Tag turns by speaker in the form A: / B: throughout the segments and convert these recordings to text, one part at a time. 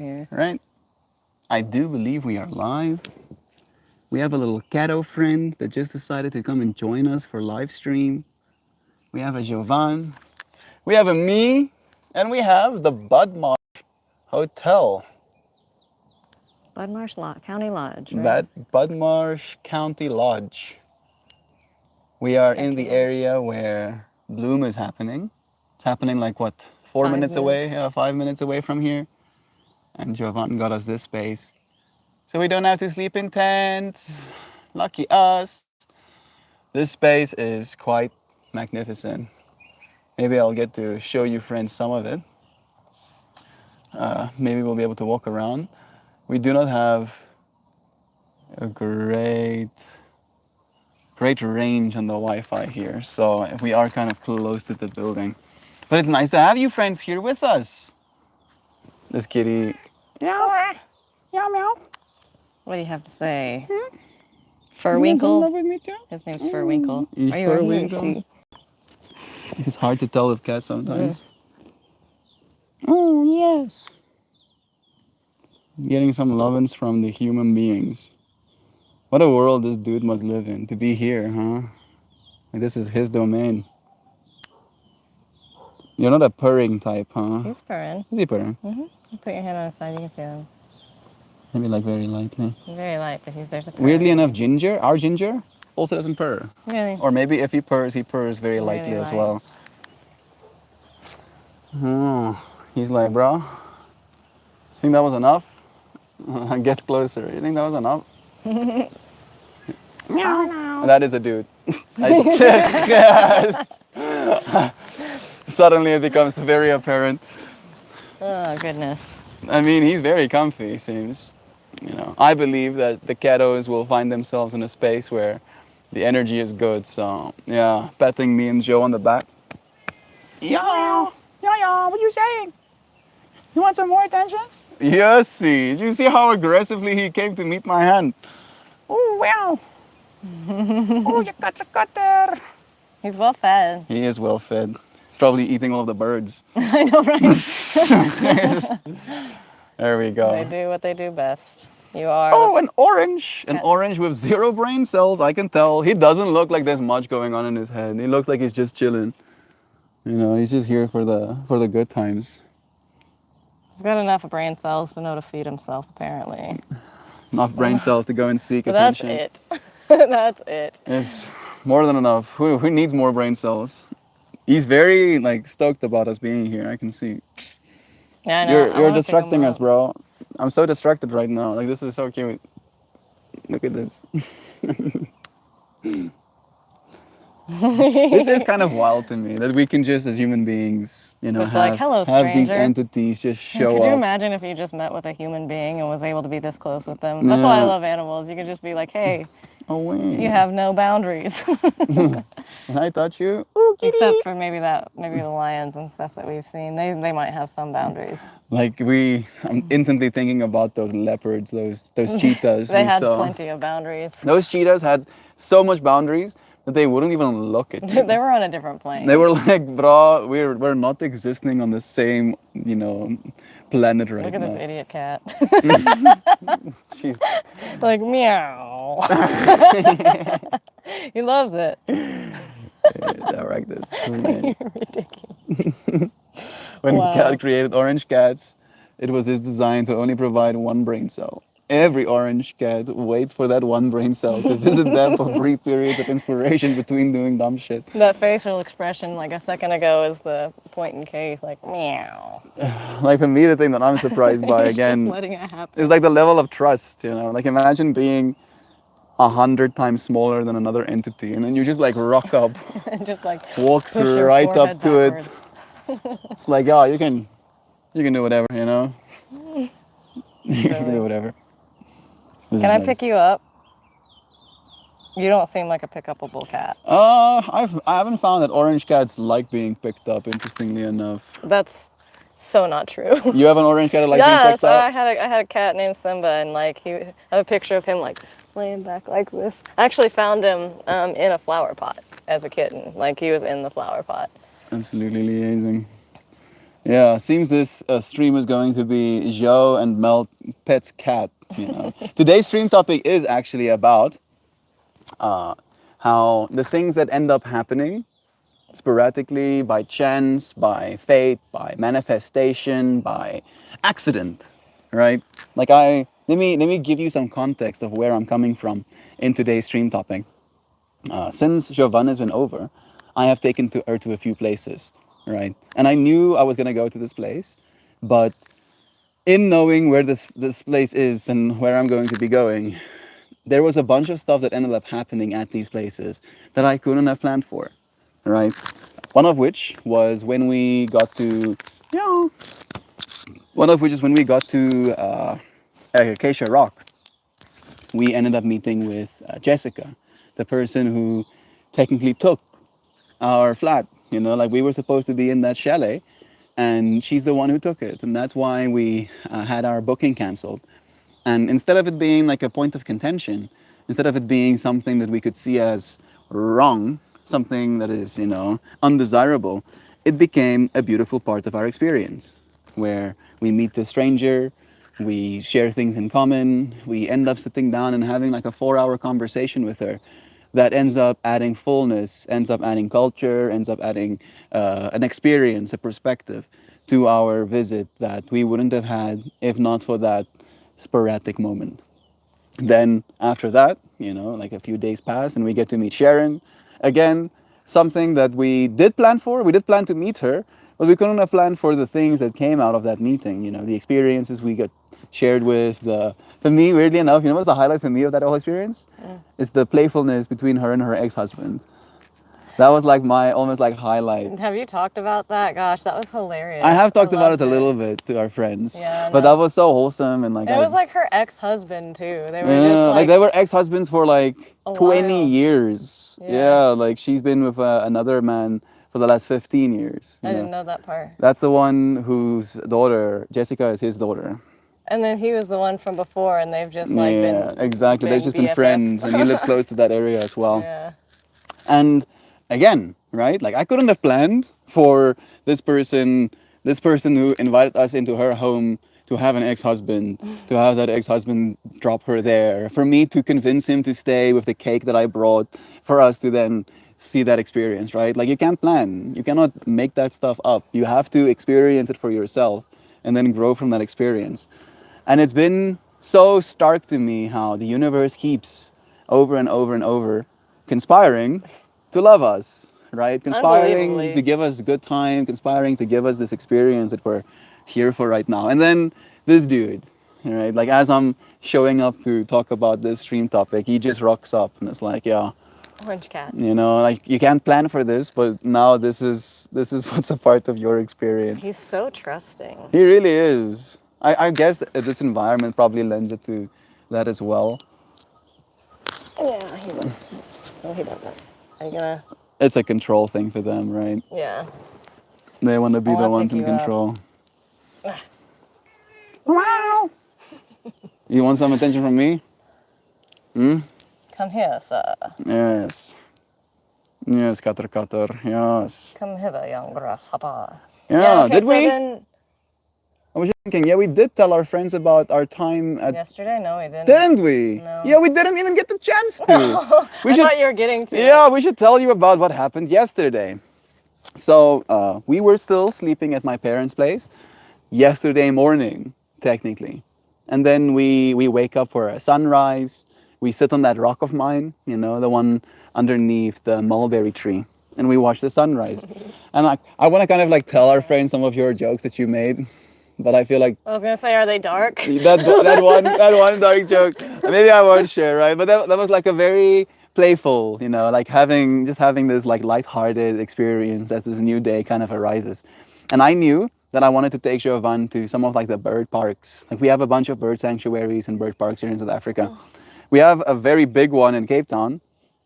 A: Yeah.
B: Right? I do believe we are live. We have a little Cato friend that just decided to come and join us for live stream. We have a Jovan. We have a me. And we have the Budmarsh Hotel.
A: County Lodge, right?
B: Budmarsh County Lodge. We are in the
A: Kentucky.
B: area where Bloom is happening. It's happening like what, 4 minutes away? Yeah, 5 minutes away from here. And Jovan got us this space. So we don't have to sleep in tents. Lucky us. This space is quite magnificent. Maybe I'll get to show you friends some of it. Maybe we'll be able to walk around. We do not have a great range on the Wi-Fi here, so we are kind of close to the building. But it's nice to have you friends here with us. This kitty. Meow. Meow, meow.
A: What do you have to say?
B: You want some
A: Furwinkle.
B: love with me too?
A: His name's Furwinkle.
B: He's
A: Are you a he or
B: Furwinkle.
A: she?
B: It's hard to tell with cats sometimes. Oh, yes. Getting some lovin's from the human beings. What a world this dude must live in to be here, huh? Like this is his domain. You're not a purring type, huh?
A: He's purring.
B: Is he purring?
A: You put your hand on his side, you can feel him.
B: Maybe like very lightly.
A: He's very light, but there's a purr.
B: Weirdly enough, our Ginger, also doesn't purr.
A: Really?
B: Or maybe if he purrs very lightly as
A: light.
B: well. Oh, he's like, bro, think that was enough? Gets closer. You think that was enough? Meow. That is a dude. Yes. Suddenly it becomes very apparent.
A: Oh, goodness.
B: I mean, he's very comfy, it seems. You know, I believe that the Catos will find themselves in a space where the energy is good. So, yeah, patting me and Joe on the back. Yeah, what are you saying? You want some more attention? Yes, see. Did you see how aggressively he came to meet my hand? Oh, wow. Oh, you got the cutter.
A: He's well fed.
B: He is well fed. He's probably eating all of the birds.
A: I know, right?
B: There we go.
A: They do what they do best. You are.
B: Oh, an orange. An orange with 0 brain cells, I can tell. He doesn't look like there's much going on in his head. He looks like he's just chilling. You know, he's just here for the good times.
A: He's got enough brain cells to know to feed himself, apparently.
B: Enough brain cells to go and seek
A: But that's
B: attention.
A: it. That's it.
B: It's more than enough. Who needs more brain cells? He's very like stoked about us being here. I can see.
A: Yeah, I know.
B: You're distracting us, bro. I'm so distracted right now. Like this is so cute. Look at this. This is kind of wild to me that we can just, as human beings, you know,
A: Just like, "Hello,
B: have these
A: stranger."
B: entities just show
A: Could you
B: up.
A: imagine if you just met with a human being and was able to be this close with them? That's why I love animals. You can just be like, hey,
B: Oh wait.
A: you have no boundaries.
B: Can I touch you? Ooh, kitty.
A: Except for maybe the lions and stuff that we've seen. They might have some boundaries.
B: Like I'm instantly thinking about those leopards, those cheetahs.
A: They
B: we
A: had
B: saw.
A: plenty of boundaries.
B: Those cheetahs had so much boundaries that they wouldn't even look at you.
A: They were on a different plane.
B: They were like, bro, we're not existing on the same, you know, planet right
A: Look at
B: now.
A: this idiot cat.
B: She's
A: Like, meow. He loves it.
B: direct this.
A: Ridiculous.
B: When
A: Wow.
B: God created orange cats, it was his design to only provide 1 brain cell. Every orange cat waits for that 1 brain cell to visit them for brief periods of inspiration between doing dumb shit.
A: That facial expression like a second ago is the point in case, like, meow.
B: Like for me, the thing that I'm surprised by
A: He's
B: again
A: just letting it happen.
B: is like the level of trust, you know? Like imagine being 100 times smaller than another entity and then you just like rock up,
A: And just like
B: walks
A: push your
B: right up
A: forehead
B: to it.
A: backwards.
B: It's like, oh, you can do whatever, you know? You can do whatever. This
A: Can
B: is
A: I
B: nice.
A: pick you up? You don't seem like a pick-upable cat.
B: I haven't found that orange cats like being picked up, interestingly enough.
A: That's so not true.
B: You have an orange cat that like being
A: Yeah,
B: picked
A: so
B: up?
A: I had a cat named Simba, and like I have a picture of him like laying back like this. I actually found him in a flower pot as a kitten. Like he was in the flower pot.
B: Absolutely liaising. Yeah, seems this stream is going to be Joe and Mel Pet's cat. You know, today's stream topic is actually about how the things that end up happening sporadically, by chance, by fate, by manifestation, by accident, right? Like let me give you some context of where I'm coming from in today's stream topic. Since Jovan has been over, I have taken her to a few places, right? And I knew I was gonna go to this place, but in knowing where this place is and where I'm going to be going, there was a bunch of stuff that ended up happening at these places that I couldn't have planned for, right? One of which was when we got to, yeah, one of which is when we got to Acacia Rock. We ended up meeting with Jessica, the person who technically took our flat. You know, like we were supposed to be in that chalet, and she's the one who took it, and that's why we had our booking canceled. And instead of it being like a point of contention, instead of it being something that we could see as wrong, something that is, you know, undesirable, it became a beautiful part of our experience where we meet the stranger, we share things in common, we end up sitting down and having like a 4 hour conversation with her that ends up adding fullness, ends up adding culture, ends up adding an experience, a perspective to our visit that we wouldn't have had if not for that sporadic moment. Then after that, you know, like a few days pass and we get to meet Sharon. Again, something that we did plan for. We did plan to meet her, but we couldn't have planned for the things that came out of that meeting. You know, the experiences we got shared with. For me, weirdly enough, you know what's the highlight for me of that whole experience? It's the playfulness between her and her ex-husband. That was like my almost like highlight.
A: Have you talked about that? Gosh, that was hilarious.
B: I have talked about it
A: loved
B: a little bit to our friends.
A: Yeah,
B: But
A: no.
B: that was so wholesome and like
A: And it was like her ex-husband too. They were
B: yeah,
A: just
B: like they were ex-husbands for like
A: A
B: 20
A: while.
B: years.
A: Yeah.
B: Yeah, like she's been with another man for the last 15 years.
A: I didn't know that part.
B: That's the one whose daughter, Jessica, is his daughter.
A: And then he was the one from before, and they've just like
B: Yeah,
A: been
B: exactly. They've just been
A: BFFs.
B: friends, and he lives close to that area as well.
A: Yeah.
B: And again, right? Like I couldn't have planned for this person who invited us into her home to have an ex-husband, to have that ex-husband drop her there, for me to convince him to stay with the cake that I brought, for us to then see that experience, right? Like you can't plan. You cannot make that stuff up. You have to experience it for yourself and then grow from that experience. And it's been so stark to me how the universe keeps over and over and over conspiring to love us, right? Conspiring
A: Unbelievably.
B: to give us good time, conspiring to give us this experience that we're here for right now. And then this dude, right? Like as I'm showing up to talk about this stream topic, he just rocks up and it's like, yeah,
A: Orange cat.
B: you know, like you can't plan for this, but now this is what's a part of your experience.
A: He's so trusting.
B: He really is. I guess this environment probably lends it to that as well.
A: Yeah, he does. No, he doesn't. Are you gonna?
B: It's a control thing for them, right?
A: Yeah.
B: They want to be
A: I'll
B: the
A: pick
B: ones in
A: you up.
B: control. Wow. You want some attention from me?
A: Come here, sir.
B: Yes. Yes, Katar Katar. Yes.
A: Come hither, young grasshopper.
B: Yeah,
A: okay,
B: did
A: so
B: we?
A: then
B: I was just thinking, yeah, we did tell our friends about our time at.
A: yesterday, no, we didn't.
B: Didn't we?
A: No.
B: Yeah, we didn't even get the chance to. We
A: I
B: should.
A: thought you were getting to.
B: Yeah, we should tell you about what happened yesterday. So we were still sleeping at my parents' place yesterday morning, technically. And then we wake up for a sunrise. We sit on that rock of mine, you know, the one underneath the mulberry tree. And we watch the sunrise. And I want to kind of like tell our friends some of your jokes that you made. But I feel like
A: I was gonna say, are they dark?
B: that one dark joke, maybe I won't share, right? But that was like a very playful, you know, like having this like lighthearted experience as this new day kind of arises. And I knew that I wanted to take Jovan to some of like the bird parks. Like we have a bunch of bird sanctuaries and bird parks here in South Africa. We have a very big one in Cape Town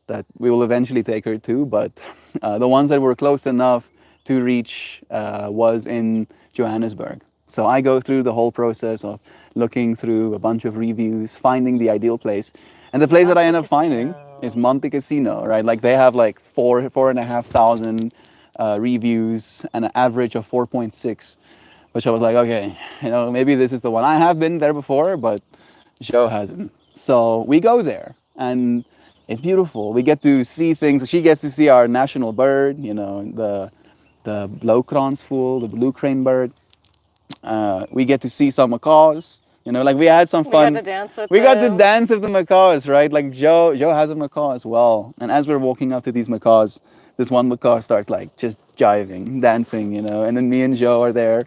B: that we will eventually take her to, but the ones that were close enough to reach was in Johannesburg. So I go through the whole process of looking through a bunch of reviews, finding the ideal place. And the place that I end up finding is Monte Casino, right? Like they have like 4,500 reviews and an average of 4.6, which I was like, okay, maybe this is the one. I have been there before, but Joe hasn't. So we go there, and it's beautiful. We get to see things. She gets to see our national bird, the blauwkransvoël, the blue crane bird. We get to see some macaws. Like we had some
A: We
B: fun.
A: got to dance with
B: We got to
A: them.
B: dance with the macaws, right? Like Joe has a macaw as well. And as we're walking up to these macaws, this one macaw starts like just jiving, dancing, and then me and Joe are there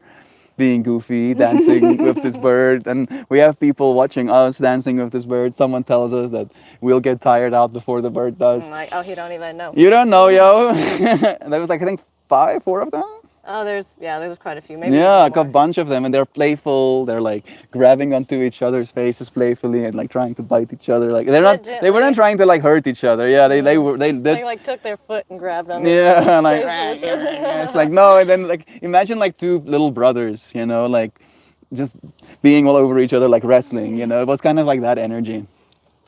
B: being goofy, dancing with this bird, and we have people watching us dancing with this bird. Someone tells us that we'll get tired out before the bird does.
A: I'm like, oh, he don't even know.
B: You don't know, yo. There was like I think 4 of them.
A: Oh, there's quite a few. Maybe
B: Yeah,
A: even
B: like a
A: more.
B: bunch of them, and they're playful. They're like grabbing onto each other's faces playfully and like trying to bite each other. Like they weren't
A: gently.
B: trying to like hurt each other. Yeah, they were they
A: They
B: did.
A: like took their foot and grabbed on.
B: Yeah,
A: their
B: like
A: face with it.
B: it's like no, and then like imagine like two little brothers, like just being all over each other like wrestling. It was kind of like that energy.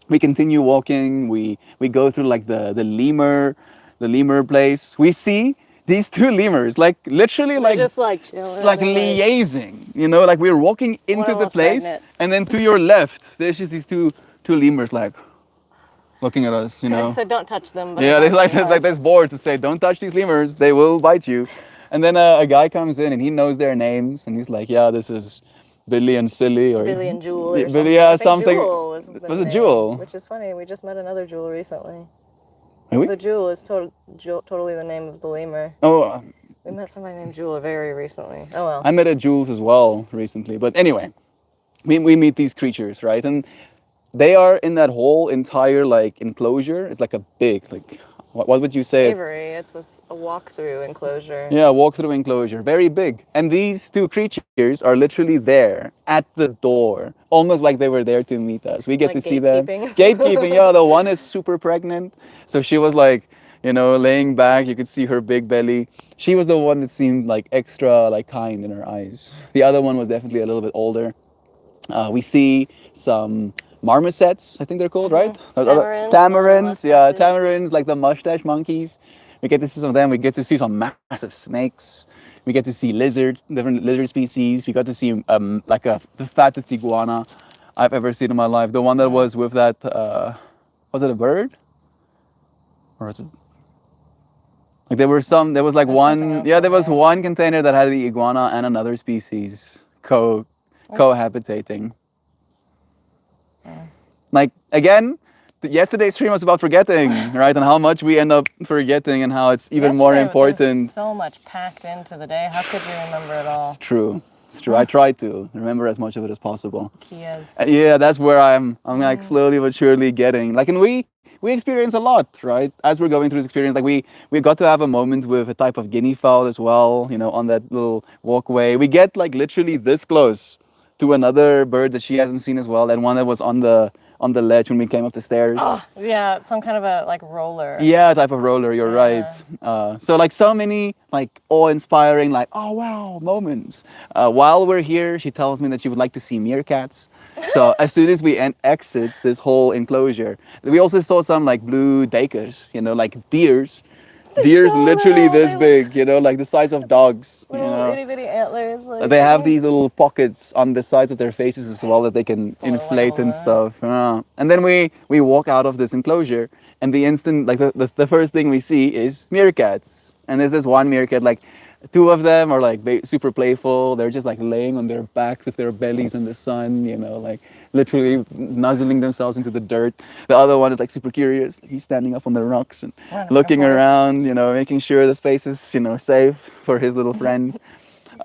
B: We continue walking. We go through like the lemur place. We see these two lemurs, like literally
A: They're
B: like
A: just like chilling.
B: like
A: They're,
B: liaising, like we're walking into the
A: almost
B: place,
A: pregnant.
B: and then to your left, there's just these two lemurs like looking at us,
A: I said, don't touch them. But
B: Yeah,
A: it's
B: they like
A: hard.
B: there's like this board to say, don't touch these lemurs, they will bite you. And then a guy comes in and he knows their names, and he's like, yeah, this is Billy and Silly, or
A: Billy and Jewel. Or
B: Billy,
A: something.
B: yeah,
A: I think
B: something.
A: Jewel was the
B: Was it
A: name,
B: Jewel?
A: Which is funny. We just met another Jewel recently.
B: Are we?
A: The Jewel is totally the name of the lemur.
B: Oh,
A: We met somebody named Jewel very recently. Oh well.
B: I met a Jules as well recently. But anyway, we meet these creatures, right? And they are in that whole entire like enclosure. It's like a big, like, what would you say?
A: Avery. It's a walk-through enclosure.
B: Yeah, walk-through enclosure, very big. And these two creatures are literally there at the door, almost like they were there to meet us. We get
A: Like
B: to see them.
A: gatekeeping.
B: Gatekeeping, yeah. The one is super pregnant, so she was like, laying back. You could see her big belly. She was the one that seemed like extra like kind in her eyes. The other one was definitely a little bit older. We see some marmosets, I think they're called, right?
A: Tamarins,
B: Tamarins, yeah,
A: mustaches.
B: tamarins, like the mustache monkeys. We get to see some of them. We get to see some massive snakes. We get to see lizards, different lizard species. We got to see like the fattest iguana I've ever seen in my life. The one that was with that, was it a bird? Or was it? Like there was like
A: There's something
B: one,
A: else
B: yeah,
A: in
B: there was
A: there.
B: one container that had the iguana and another species cohabitating. Like again, yesterday's stream was about forgetting, right? And how much we end up forgetting, and how it's even more
A: Yesterday,
B: important.
A: There's so much packed into the day. How could you remember it all?
B: It's true. It's true. I try to remember as much of it as possible.
A: Kias.
B: Yeah, that's where I'm like slowly but surely getting. Like, and we experience a lot, right? As we're going through this experience, like we got to have a moment with a type of guinea fowl as well, on that little walkway. We get like literally this close to another bird that she hasn't seen as well, and one that was on the ledge when we came up the stairs.
A: Oh, yeah, some kind of a like roller.
B: Yeah, type of roller, you're right. So like so many like awe-inspiring, like, oh wow, moments. While we're here, she tells me that she would like to see meerkats. So as soon as we exit this whole enclosure, we also saw some like blue duikers, like deers. Deers
A: so
B: literally
A: little,
B: this
A: they
B: big, like the size of dogs.
A: Little itty bitty antlers. Like,
B: They have these little pockets on the sides of their faces as well that they can inflate and stuff. And then we walk out of this enclosure, and the instant, like the first thing we see is meerkats. And there's this one meerkat, like two of them are like super playful. They're just like laying on their backs with their bellies in the sun, like literally nuzzling themselves into the dirt. The other one is like super curious. He's standing up on the rocks and looking around, making sure the space is, safe for his little friends.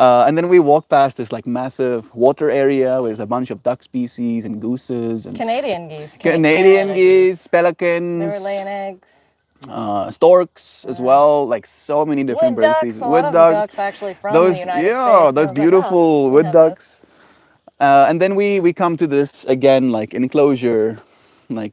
B: And then we walk past this like massive water area with a bunch of duck species and gooses and
A: Canadian geese.
B: Canadian geese,
A: They
B: pelicans.
A: were laying eggs.
B: Storks as well, like so many different
A: Wood
B: bird
A: ducks.
B: species.
A: A lot of ducks actually from
B: those,
A: the United
B: yeah,
A: States. I
B: those
A: was like,
B: beautiful
A: we
B: wood
A: have
B: ducks. And then we come to this again, like enclosure, like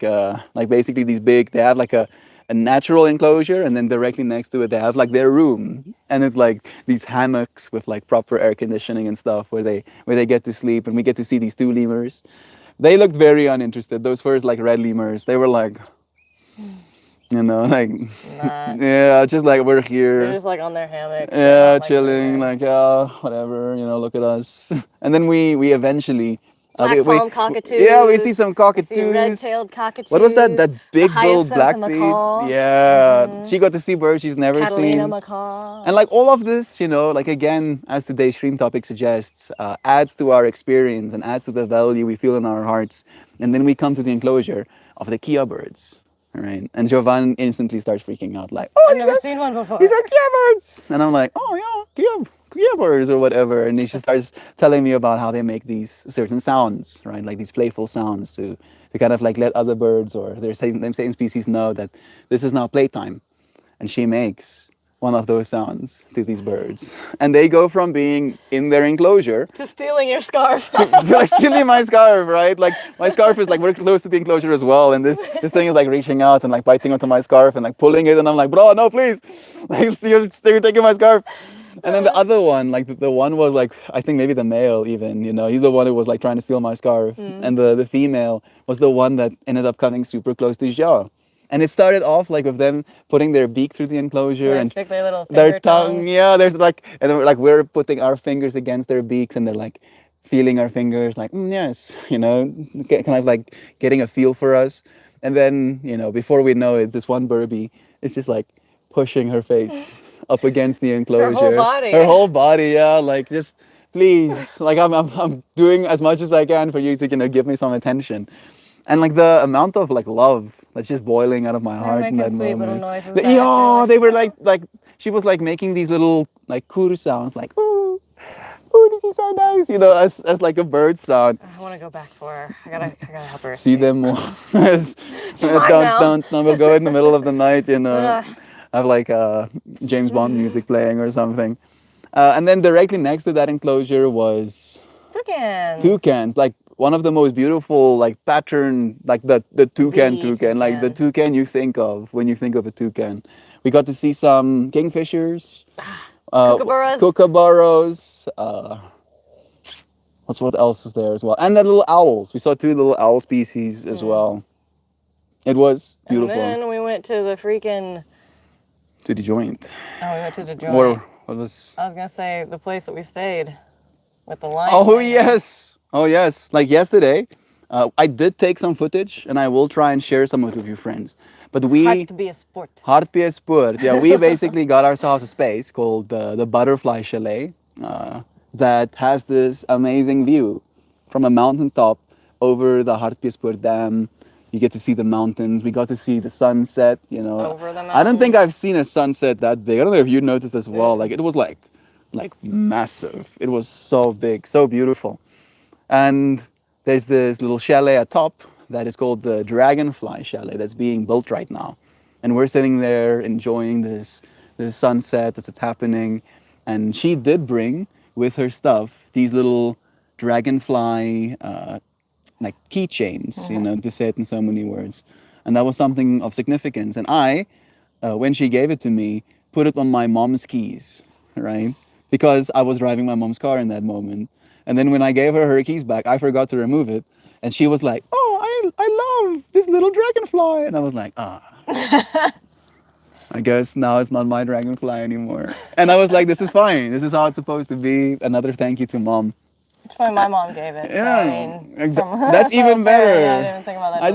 B: basically these big. They have like a natural enclosure, and then directly next to it they have like their room, and it's like these hammocks with like proper air conditioning and stuff where they get to sleep, and we get to see these two lemurs. They looked very uninterested. Those first like red lemurs, they were like. You know, like
A: Nah.
B: yeah, just like we're
A: They're
B: here.
A: just like on their hammocks.
B: Yeah,
A: like,
B: chilling,
A: moving.
B: like yeah, whatever. You know, look at us. And then we eventually,
A: Black palm
B: yeah, we see
A: cockatoos.
B: some
A: We see
B: cockatoos.
A: red-tailed
B: What was that?
A: cockatoos.
B: That
A: The
B: big bull
A: hyacinth
B: blackbeard.
A: macaw.
B: Yeah, she got to see birds she's never
A: Catalina
B: seen.
A: macaw.
B: And like all of this, you know, like again, as today's stream topic suggests, adds to our experience and adds to the value we feel in our hearts. And then we come to the enclosure of the Kia birds, all right? And Jovan instantly starts freaking out, like, "Oh,
A: I've never seen one before.
B: these are Kia birds!" And I'm like, "Oh yeah, Kia birds or whatever." And he just starts telling me about how they make these certain sounds, right? Like these playful sounds to kind of like let other birds or their same species know that this is now playtime. And she makes one of those sounds to these birds. And they go from being in their enclosure
A: To stealing your scarf.
B: to like stealing my scarf, right? Like my scarf is like we're close to the enclosure as well. And this thing is like reaching out and like biting onto my scarf and like pulling it. And I'm like, bro, no, please. Like you're taking my scarf. And then the other one, like the one was like, I think maybe the male even, you know, he's the one who was like trying to steal my scarf. And the female was the one that ended up coming super close to Zhao. And it started off like with them putting their beak through the enclosure
A: They
B: and
A: stick their little
B: their
A: finger tongue.
B: yeah, there's like, and then, like we're putting our fingers against their beaks and they're like feeling our fingers, like, yes, you know, kind of like getting a feel for us. And then, you know, before we know it, this one Burby is just like pushing her face up against the enclosure.
A: body.
B: Her whole body, yeah, like just please, like I'm doing as much as I can for you to, you know, give me some attention. And like the amount of like love that's just boiling out of my heart in
A: making
B: that
A: sweet
B: moment.
A: little noises
B: The-
A: back. They're
B: yeah,
A: like,
B: they were like she was like making these little like kuru sounds, like ooh, ooh, this is so nice, you know, as like a bird sound.
A: I want to go back for her. I gotta help her.
B: See
A: escape.
B: them more. As-
A: mine now.
B: don't, we'll go in the middle of the night, you know,
A: Ugh.
B: have like James Bond music playing or something. And then directly next to that enclosure was
A: Toucans.
B: toucans, like one of the most beautiful like pattern, like the toucan
A: The
B: toucan, like the toucan you think of when you think of a toucan. We got to see some kingfishers,
A: Kookaburras.
B: kookaburras. What else is there as well? And the little owls. We saw two little owl species as well. It was beautiful.
A: And then we went to the freaking.
B: To the joint.
A: Oh, we went to the joint.
B: Or what was?
A: I was gonna say the place that we stayed with the lion.
B: Oh
A: thing.
B: yes, oh yes. Like yesterday, I did take some footage, and I will try and share some of it with your friends. But we
A: Hard to be a sport.
B: Hartpies Spurt. Yeah, we basically got ourselves a space called the Butterfly Chalet that has this amazing view from a mountaintop over the Hartpies Spurt Dam. You get to see the mountains. We got to see the sunset. You know,
A: Over the
B: I don't think
A: mountains.
B: I've seen a sunset that big. I don't know if you noticed as well. Like it was like massive. It was so big, so beautiful. And there's this little chalet atop that is called the Dragonfly Chalet that's being built right now. And we're sitting there enjoying this sunset as it's happening. And she did bring with her stuff these little dragonfly like keychains, you know, to say it in so many words. And that was something of significance. And I, when she gave it to me, put it on my mom's keys, right? Because I was driving my mom's car in that moment. And then when I gave her her keys back, I forgot to remove it. And she was like, "Oh, I love this little dragonfly." And I was like, I guess now it's not my dragonfly anymore. And I was like, this is fine. This is how it's supposed to be. Another thank you to mom.
A: It's funny, my mom gave it.
B: Yeah,
A: So, I mean,
B: that's even better.
A: Yeah, I didn't think about that.
B: I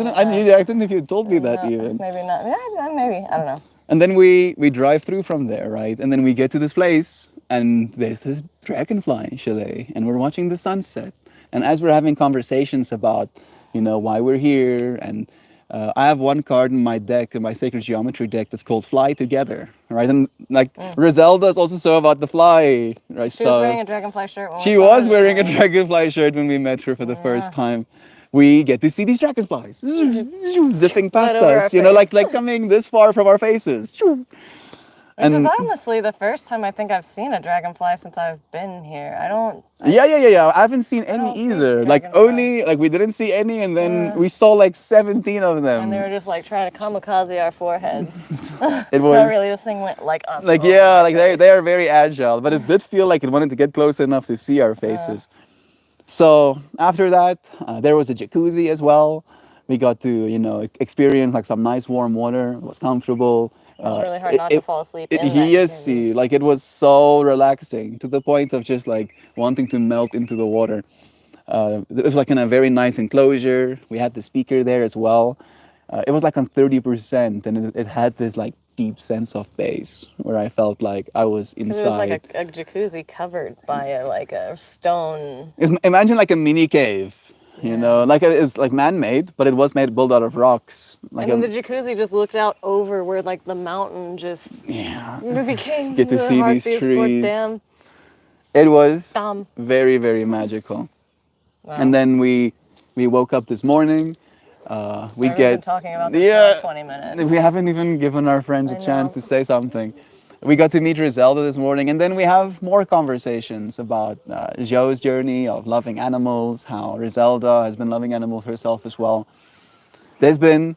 B: didn't know if you told me that even.
A: Maybe not. Yeah, maybe. I don't know.
B: And then we drive through from there, right? And then we get to this place, and there's this dragonfly chalet, and we're watching the sunset. And as we're having conversations about, you know, why we're here, and I have one card in my deck, in my Sacred Geometry deck, that's called Fly Together, right? And like Roselda's also so about the fly, right?
A: She was wearing a dragonfly shirt. When we
B: She
A: saw
B: was
A: her
B: wearing a
A: this
B: dragonfly shirt when we met her for the first time. We get to see these dragonflies zipping past
A: Right over
B: us,
A: our
B: you know,
A: face.
B: like coming this far from our faces.
A: This is honestly the first time I think I've seen a dragonfly since I've been here. I don't.
B: Yeah. I haven't seen any
A: don't see
B: either. Like
A: dragonflies.
B: only, like we didn't see any, and then we saw like 17 of them.
A: And they were just like trying to kamikaze our foreheads.
B: It
A: Not
B: was
A: really. This thing went like up.
B: like
A: over
B: yeah,
A: my
B: like
A: face.
B: they are very agile, but it did feel like it wanted to get close enough to see our faces. So after that, there was a jacuzzi as well. We got to, you know, experience like some nice warm water. It was comfortable.
A: It was really hard not to fall asleep in that
B: Yes,
A: jacuzzi.
B: like it was so relaxing to the point of just like wanting to melt into the water. It was like in a very nice enclosure. We had the speaker there as well. It was like on 30%, and it had this like deep sense of bass where I felt like I was
A: Because it was
B: inside.
A: like a jacuzzi covered by a stone.
B: Imagine like a mini cave, you know, like it's like man-made, but it was made built out of rocks. Like
A: And then the jacuzzi just looked out over where like the mountain just
B: yeah,
A: became
B: get to
A: the
B: see these
A: Hartbeespoort
B: trees.
A: Dam.
B: It was
A: Dam.
B: very, very magical.
A: Wow.
B: And then we woke up this morning. We
A: We've been talking about this for like 20 minutes.
B: We haven't even given our friends a
A: I
B: chance
A: know.
B: to say something. We got to meet Griselda this morning, and then we have more conversations about Joe's journey of loving animals, how Griselda has been loving animals herself as well. There's been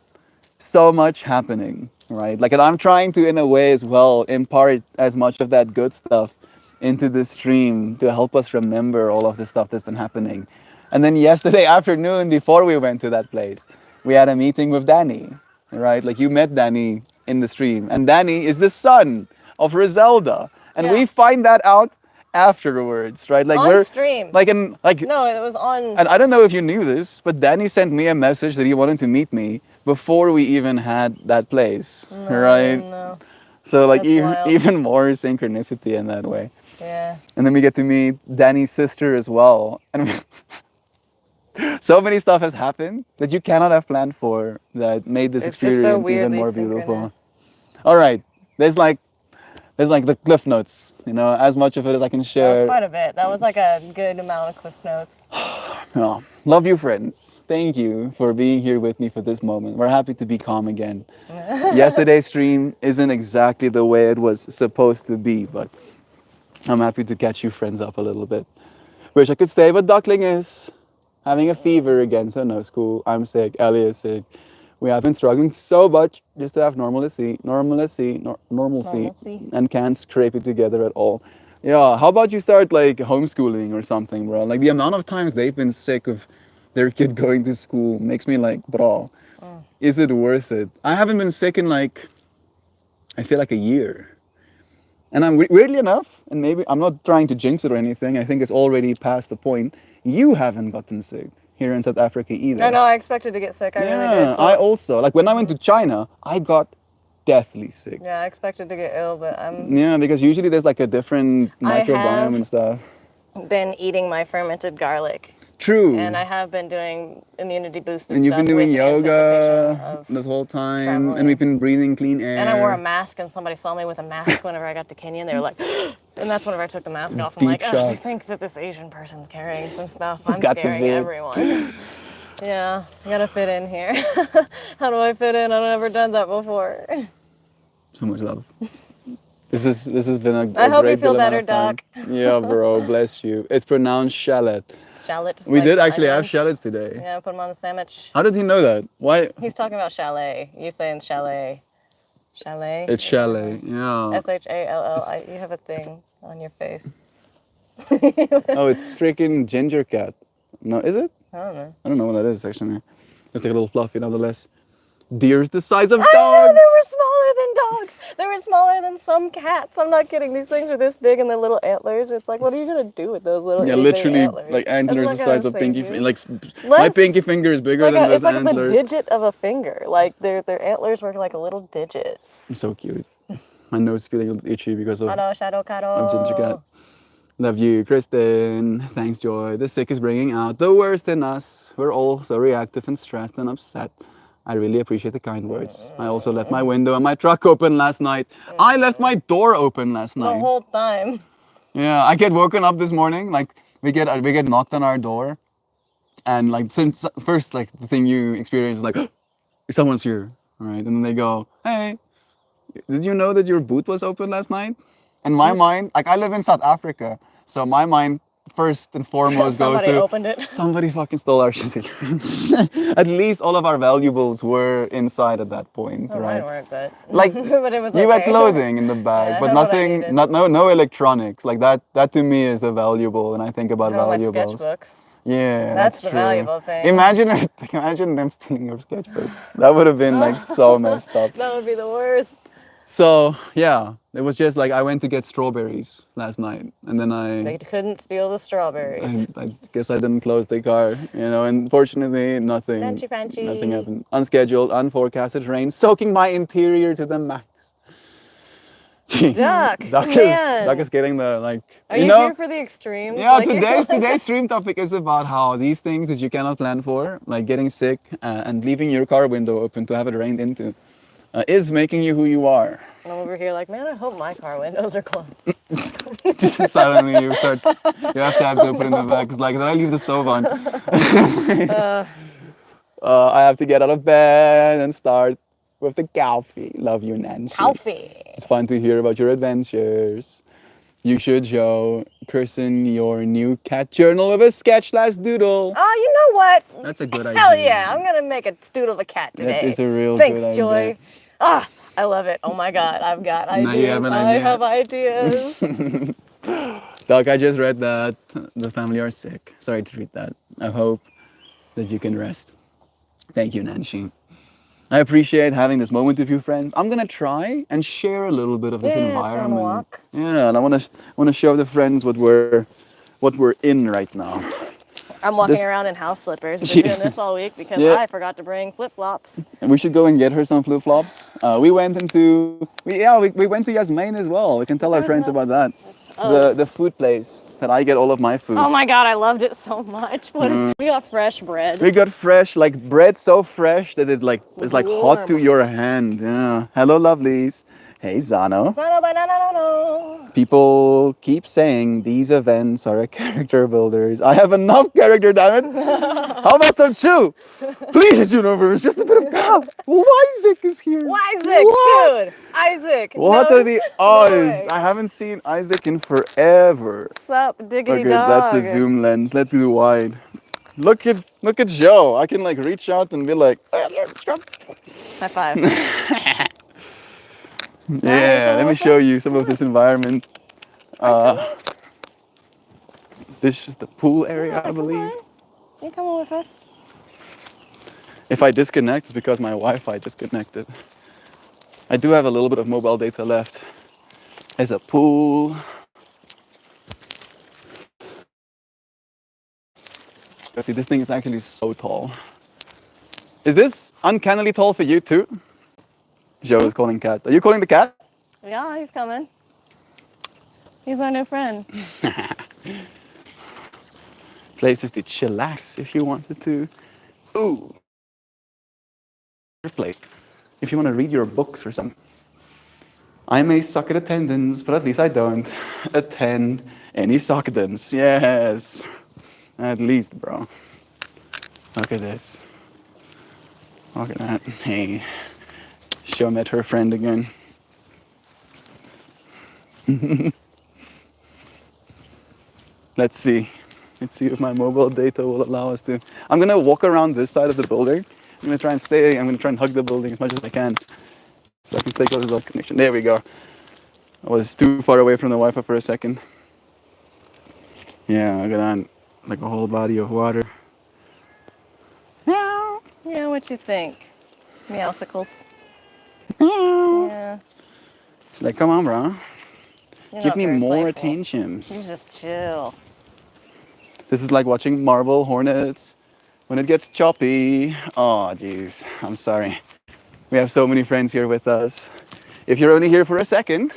B: so much happening, right? Like, and I'm trying to, in a way as well, impart as much of that good stuff into the stream to help us remember all of the stuff that's been happening. And then yesterday afternoon, before we went to that place, we had a meeting with Danny, right? Like you met Danny in the stream, and Danny is the son of Griselda, and
A: Yeah.
B: we find that out afterwards, right? Like
A: On stream.
B: like in like.
A: No, it was on.
B: And I don't know if you knew this, but Danny sent me a message that he wanted to meet me before we even had that place, right?
A: No.
B: So like
A: That's wild.
B: even more synchronicity in that way.
A: Yeah.
B: And then we get to meet Danny's sister as well. And so many stuff has happened that you cannot have planned for that made this
A: It's just
B: experience
A: so
B: even
A: weirdly
B: more beautiful.
A: synchronous.
B: All right, there's like the cliff notes, you know, as much of it as I can
A: That was
B: share.
A: quite a bit. That was like a good amount of cliff notes.
B: Oh, love you, friends. Thank you for being here with me for this moment. We're happy to be calm again. Yesterday's stream isn't exactly the way it was supposed to be, but I'm happy to catch you friends up a little bit. Wish I could stay, but Duckling is having a fever again, so no school. I'm sick, Ellie is sick. We have been struggling so much just to have normalcy,
A: Normalcy.
B: and can't scrape it together at all. Yeah, how about you start like homeschooling or something, bro? Like the amount of times they've been sick of their kid going to school makes me like, bro, is it worth it? I haven't been sick in like, I feel like a year. And I'm weirdly enough, and maybe I'm not trying to jinx it or anything, I think it's already past the point, you haven't gotten sick here in South Africa either.
A: I know, I expected to get sick. I really did. So,
B: I also, like when I went to China, I got deathly sick.
A: yeah, I expected to get ill, but I'm
B: Yeah, because usually there's like a different
A: I
B: microbiome
A: have-
B: and stuff.
A: been eating my fermented garlic.
B: True.
A: And I have been doing immunity boosting
B: And you've
A: stuff
B: been doing
A: with
B: yoga
A: anticipation of-
B: this whole time,
A: traveling.
B: and we've been breathing clean air.
A: And I wore a mask, and somebody saw me with a mask whenever I got to Kenya, and they were like, and that's whenever I took the mask off. I'm
B: Deep
A: like, oh,
B: shock.
A: I think that this Asian person's carrying some stuff.
B: He's
A: I'm
B: got the
A: scaring
B: vid.
A: everyone. Yeah, I gotta fit in here. How do I fit in? I've never done that before.
B: So much love. This has been a
A: I hope you
B: great
A: feel
B: deal amount
A: better,
B: of fun.
A: Doc.
B: Yeah, bro, bless you. It's pronounced shallot.
A: Shallot.
B: We
A: like
B: did actually have
A: onions.
B: shallots today.
A: Yeah, I put them on the sandwich.
B: How did he know that? Why?
A: He's talking about chalet. You saying chalet? Chalet?
B: It's chalet. Yeah.
A: SHALL. You have a thing on your face.
B: Oh, it's freaking ginger cat. No, is it?
A: I don't know.
B: I don't know what that is actually. It's like a little fluffy nonetheless. Deer's the size of
A: I know,
B: dogs.
A: they were smaller than dogs. They were smaller than some cats. I'm not kidding. These things are this big and they're little antlers. It's like, what are you gonna do with those little
B: Yeah,
A: itty bitty
B: literally
A: antlers?
B: like
A: That's
B: antlers
A: not
B: the
A: gonna
B: size of
A: save
B: pinky.
A: you.
B: Like my
A: Less-
B: pinky finger is bigger
A: Like
B: than those
A: it's like
B: antlers.
A: the digit of a finger. Like their antlers were like a little digit.
B: I'm so cute. My nose is feeling a little itchy because of
A: Hello, Shadow Caro.
B: of ginger cat. Love you, Kristen. Thanks, Joy. The sick is bringing out the worst in us. We're all so reactive and stressed and upset. I really appreciate the kind words. I also left my window and my truck open last night. I left my door open last
A: The
B: night.
A: whole time.
B: Yeah, I get woken up this morning. Like we get knocked on our door, and like since first like the thing you experience is like someone's here, right? And then they go, "Hey, did you know that your boot was open last night?" And my mind, like I live in South Africa, so my mind first and foremost goes
A: Somebody
B: to
A: opened it.
B: somebody fucking stole our shit. At least all of our valuables were inside at that point,
A: Oh,
B: right?
A: mine weren't, but
B: Like
A: but it was
B: you had
A: okay.
B: clothing in the bag,
A: Yeah, I
B: but
A: had what I
B: nothing,
A: needed.
B: no electronics. Like that to me is the valuable, and I think about
A: I had all my
B: valuables.
A: sketchbooks.
B: Yeah,
A: That's the
B: true.
A: valuable thing.
B: Imagine them stealing your sketchbooks. That would have been like so messed up.
A: That would be the worst.
B: So yeah, it was just like I went to get strawberries last night, and then
A: They couldn't steal the strawberries.
B: I guess I didn't close the car, you know, and fortunately nothing
A: Frenchy.
B: happened. Unscheduled, unforecasted rain, soaking my interior to the max.
A: Duck,
B: Duck
A: man.
B: is getting the like.
A: Are
B: you
A: you
B: know,
A: here for the extremes?
B: yeah.
A: Like, you're
B: Today's stream topic is about how these things that you cannot plan for, like getting sick and leaving your car window open to have it rained into, is making you who you are.
A: And I'm over here like, man, I hope my car windows are closed.
B: Just suddenly you have tabs open in the back. It's like, did I leave the stove on? I have to get out of bed and start with the coffee. Love you, Nancy.
A: Coffee.
B: It's fun to hear about your adventures. You should show Kirsten your new cat journal with a sketch / doodle.
A: Oh, you know what?
B: That's a good idea.
A: Hell yeah, I'm gonna make a doodle of a cat today.
B: That is a real
A: Thanks,
B: good
A: Joy.
B: idea.
A: Ah, I love it. Oh my God, I've got ideas.
B: Now you have an
A: I
B: idea.
A: have ideas.
B: Doc, I just read that the family are sick. Sorry to read that. I hope that you can rest. Thank you, Nancy. I appreciate having this moment with you, friends. I'm gonna try and share a little bit of this
A: Yeah, it's on a
B: environment.
A: walk.
B: Yeah, and I wanna show the friends what we're in right now.
A: I'm walking
B: This-
A: around in house slippers. Been doing this
B: Yes.
A: all week because
B: Yeah.
A: I forgot to bring flip flops.
B: And we should go and get her some flip flops. We went to Yasmin as well. We can tell our
A: Where's
B: friends
A: that?
B: about that.
A: Oh.
B: The food place that I get all of my food.
A: Oh my God, I loved it so much. We got fresh bread.
B: We got fresh, like bread so fresh that it like is like hot to
A: Warm.
B: your hand. Yeah. Hello, lovelies. Hey, Zano.
A: Banana, banana.
B: People keep saying these events are a character builders. I have enough character, damn it. How about some chill? Please, universe, just a bit of calm. Isaac is here.
A: Isaac,
B: What?
A: dude. Isaac.
B: What
A: no
B: are the odds?
A: way.
B: I haven't seen Isaac in forever.
A: Sup, diggity
B: Okay,
A: dog.
B: that's the zoom lens. Let's do wide. Look at Joe. I can like reach out and be like,
A: High five.
B: yeah. Let me show you some of this environment. This is the pool area, I believe.
A: You coming with us?
B: If I disconnect, it's because my Wi-Fi disconnected. I do have a little bit of mobile data left. There's a pool. See, this thing is actually so tall. Is this uncannily tall for you too? Joe is calling cat. Are you calling the cat?
A: Yeah, he's coming. He's our new friend.
B: Places to chillax if you wanted to. Ooh. Place. If you want to read your books or something. I may suck at attendance, but at least I don't attend any sockdance. Yes. At least, bro. Look at this. Look at that. Hey. Show met her friend again. Let's see. Let's see if my mobile data will allow us to. I'm gonna walk around this side of the building. I'm gonna try and hug the building as much as I can. So I can stay close to the connection. There we go. I was too far away from the Wi-Fi for a second. Yeah, look at that. Like a whole body of water. Meow.
A: Yeah, what you think? Meowsicles.
B: Meow.
A: Yeah.
B: It's like, come on, bro.
A: You're
B: Give
A: not
B: me
A: very
B: more
A: playful.
B: attentions.
A: You just chill.
B: This is like watching Marble Hornets when it gets choppy. Oh, jeez. I'm sorry. We have so many friends here with us. If you're only here for a second,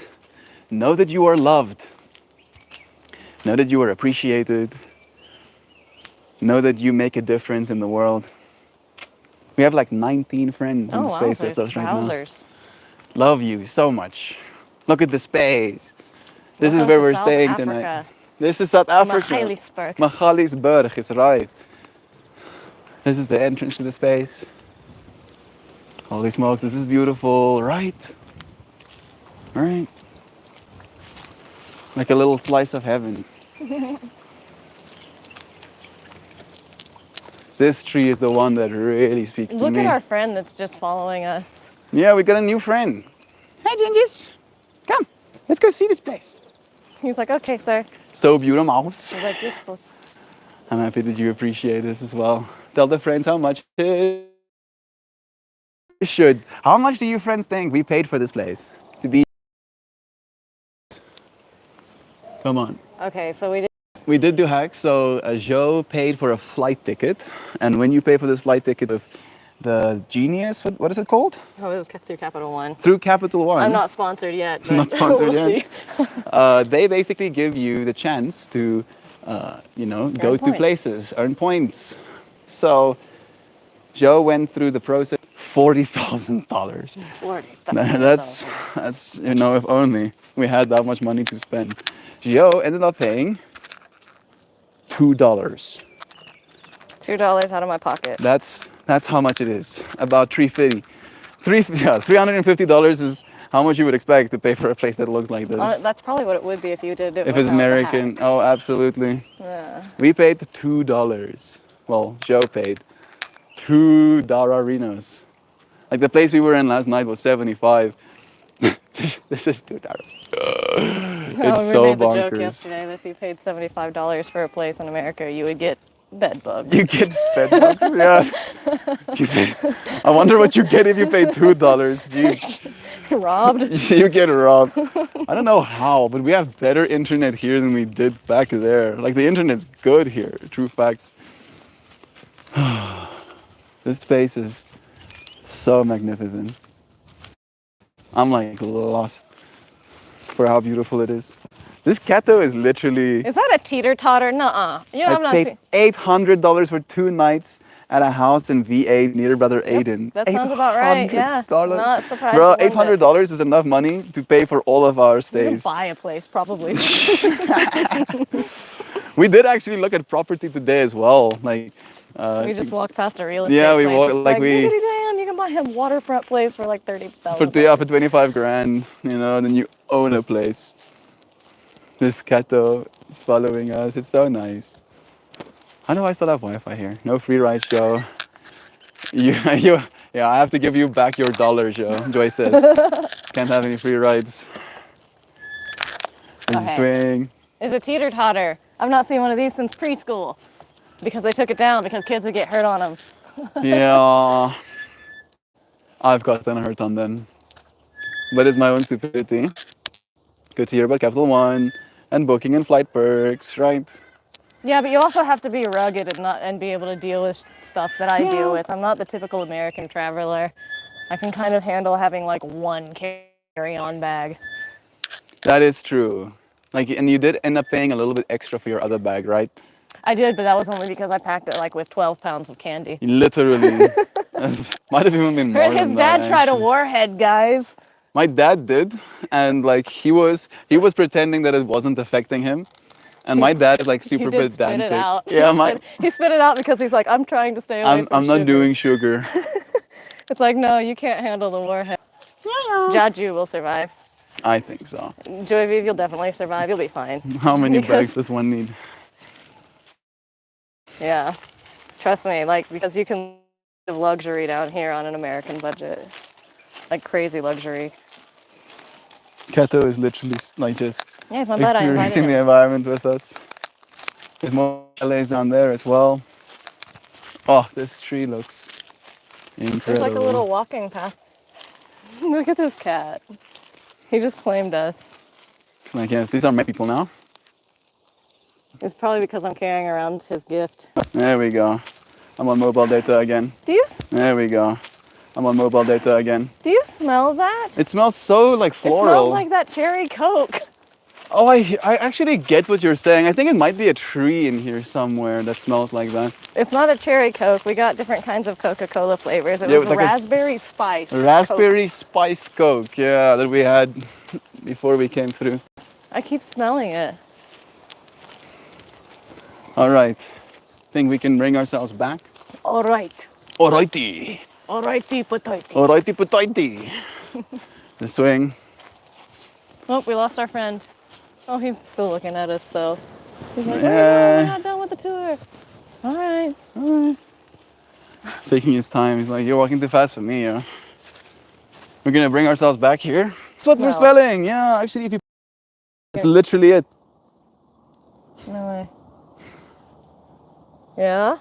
B: know that you are loved. Know that you are appreciated. Know that you make a difference in the world. We have like 19 friends in
A: Oh,
B: the
A: wow,
B: space
A: there's
B: with us right now.
A: trousers.
B: Love you so much. Look at the space. This is
A: Welcome
B: where
A: to
B: we're
A: South
B: staying
A: Africa.
B: tonight. This is South Africa.
A: Magaliesburg.
B: Magaliesburg is right. This is the entrance to the space. Holy smokes, this is beautiful, right? Right? Like a little slice of heaven. This tree is the one that really speaks to
A: Look
B: me.
A: at our friend that's just following us.
B: Yeah, we got a new friend. Hi, Gingers. Come, let's go see this place.
A: He's like, okay, sir.
B: So beautiful.
A: He's like, this post.
B: I'm happy that you appreciate this as well. Tell the friends how much it should. How much do you friends think we paid for this place to be? Come on.
A: Okay, so we did.
B: We did do hacks. So Joe paid for a flight ticket, and when you pay for this flight ticket with the Genius, what is it called?
A: Oh, it was through Capital One.
B: Through Capital One.
A: I'm not sponsored yet. But
B: Not sponsored
A: we'll
B: yet.
A: See.
B: They basically give you the chance to, go to
A: points.
B: places, earn points. So Joe went through the process. $40,000. That's if only we had that much money to spend. Joe ended up paying $2.
A: $2 out of my pocket.
B: That's how much it is. About $350 is how much you would expect to pay for a place that looks like this.
A: That's probably what it would be if you did it.
B: If it's American, oh, absolutely.
A: Yeah.
B: We paid $2. Well, Joe paid $2 Dararenos. Like the place we were in last night was 75. This is $2. It's
A: we
B: so
A: made the joke
B: bonkers.
A: yesterday that if you paid $75 for a place in America, you would get bed bugs.
B: You get bed bugs, yeah. I wonder what you get if you pay $2. Jeez.
A: Robbed.
B: You get robbed. I don't know how, but we have better internet here than we did back there. Like the internet's good here, true facts. This space is so magnificent. I'm like lost for how beautiful it is. This Cato is literally.
A: Is that a teeter-totter? Nuh-uh. You know, I'm
B: I
A: not
B: paid $800 for 2 nights at a house in V8 near Brother Aiden.
A: That sounds about right. Yeah.
B: $800.
A: Not surprised.
B: Bro,
A: one bit.
B: $800 is enough money to pay for all of our
A: You can
B: stays.
A: buy a place, probably.
B: We did actually look at property today as well. Like,
A: We just walked past a real estate
B: Yeah, we
A: place.
B: walked-
A: It's
B: like we-
A: "Diggity damn, you can buy a waterfront place for like $30,000.
B: for 25 grand, then you own a place. This Cato is following us. It's so nice. How do I still have Wi-Fi here? No free rides, Joe. Yeah, I have to give you back your $1, Joe. Joy says. Can't have any free rides. There's a
A: Okay.
B: swing.
A: It's a teeter-totter. I've not seen one of these since preschool because they took it down because kids would get hurt on them.
B: Yeah. I've gotten hurt on them. But it's my own stupidity. Good to hear about Capital One and booking and flight perks, right?
A: Yeah, but you also have to be rugged and be able to deal with stuff that I deal with. I'm not the typical American traveler. I can kind of handle having like one carry-on bag.
B: That is true. Like, and you did end up paying a little bit extra for your other bag, right?
A: I did, but that was only because I packed it like with 12 pounds of candy.
B: Literally. Might have even been more
A: His
B: than
A: dad
B: that,
A: tried a
B: actually.
A: warhead, guys.
B: My dad did, and like he was pretending that it wasn't affecting him. And my dad is like super
A: He did spit
B: pedantic.
A: it out.
B: Yeah,
A: He spit it out because he's like, I'm trying to stay away from
B: I'm not
A: sugar."
B: doing sugar.
A: It's like, no, you can't handle the warhead. Jaju will survive.
B: I think so.
A: Joyviv, you'll definitely survive. You'll be fine.
B: How many
A: Because-
B: bags does one need?
A: Yeah. Trust me, like, because you can live luxury down here on an American budget. Like crazy luxury.
B: Kato is literally like just
A: Yeah, it's my bad. I invited
B: experiencing the
A: him.
B: environment with us. There's more chalets down there as well. Oh, this tree looks
A: It's
B: incredible.
A: like a little walking path. Look at this cat. He just claimed us.
B: Like, yes, these are my people now.
A: It's probably because I'm carrying around his gift.
B: There we go. I'm on mobile data again.
A: Do you
B: There we go. I'm on mobile data again.
A: smell that?
B: It smells so like
A: It
B: floral.
A: smells like that cherry Coke.
B: Oh, I actually get what you're saying. I think it might be a tree in here somewhere that smells like that.
A: It's not a cherry Coke. We got different kinds of Coca-Cola flavors. It
B: Yeah,
A: was
B: with like a
A: raspberry spice.
B: Raspberry spiced Coke, yeah, that we had before we came through.
A: Coke. I keep smelling it.
B: All right. Think we can bring ourselves back?
A: All right.
B: Alrighty.
A: All righty, potato.
B: Alrighty potato. The swing.
A: Oh, we lost our friend. Oh, he's still looking at us though. He's like,
B: Yeah.
A: we're not done with the tour. All right.
B: Taking his time. He's like, you're walking too fast for me, yeah. We're gonna bring ourselves back here. That's what we're
A: Smell.
B: spelling. Yeah, actually, if you. It's literally it.
A: No way. Yeah?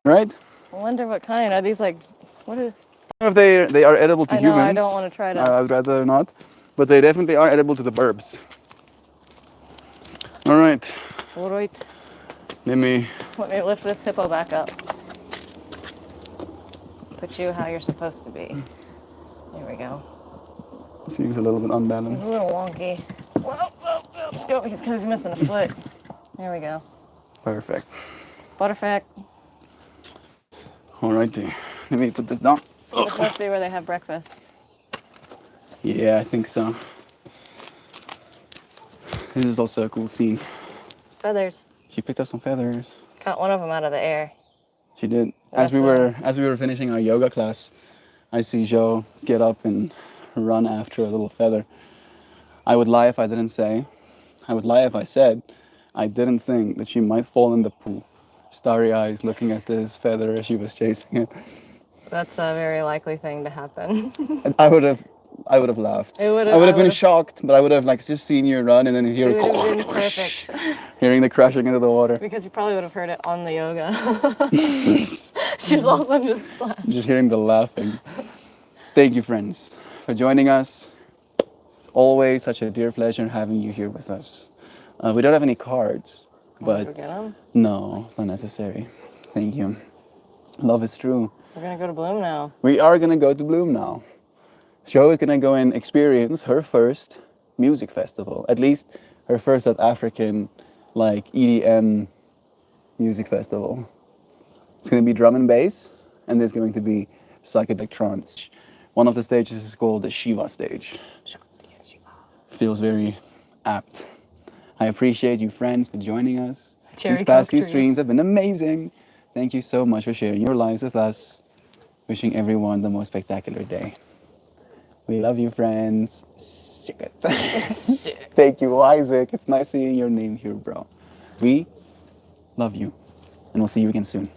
B: right?
A: I wonder what kind. Are these like, what are,
B: If they are edible to
A: I know,
B: humans,
A: I don't want to try to.
B: I'd rather not, but they definitely are edible to the burbs. All right,
A: Alright.
B: let me.
A: Let me lift this hippo back up. Put you how you're supposed to be. There we go.
B: Seems a little bit
A: He's a
B: unbalanced.
A: little wonky. Whoa, whoa, whoa. Still, because he's missing a foot. There we go.
B: Perfect.
A: Butterfact.
B: All righty, let me put this down.
A: This must be where they have breakfast.
B: Yeah, I think so. This is also a cool scene.
A: Feathers.
B: She picked up some feathers.
A: Got one of them out of the air.
B: She did.
A: Yes,
B: As we were finishing our yoga class, I see Joe get up and run after a little feather. I would lie if I didn't say. I would lie if I said I didn't think that she might fall in the pool. Starry eyes looking at this feather as she was chasing it.
A: That's a very likely thing to happen.
B: And I would have laughed.
A: It would've-
B: I would have
A: I
B: been
A: would've-
B: shocked, but I would have like just seen you run and then hear
A: It would have been perfect.
B: hearing the crashing into the water.
A: Because you probably would have heard it on the yoga. She's also just
B: Just hearing the laughing. Thank you, friends, for joining us. It's always such a dear pleasure having you here with us. We don't have any cards, but
A: Forget them.
B: no, it's not necessary. Thank you. Love is true.
A: We're gonna go to Bloom now.
B: We are gonna go to Bloom now. Jo is gonna go and experience her first music festival, at least her first South African like EDM music festival. It's gonna be drum and bass, and there's going to be psychedelic trance. One of the stages is called the Shiva stage. Feels very apt. I appreciate you friends for joining us.
A: Cherry
B: These past
A: Coke
B: few
A: tree.
B: streams have been amazing. Thank you so much for sharing your lives with us. Wishing everyone the most spectacular day. We love you, friends. Shit. Thank you, Isaac. It's nice seeing your name here, bro. We love you, and we'll see you again soon.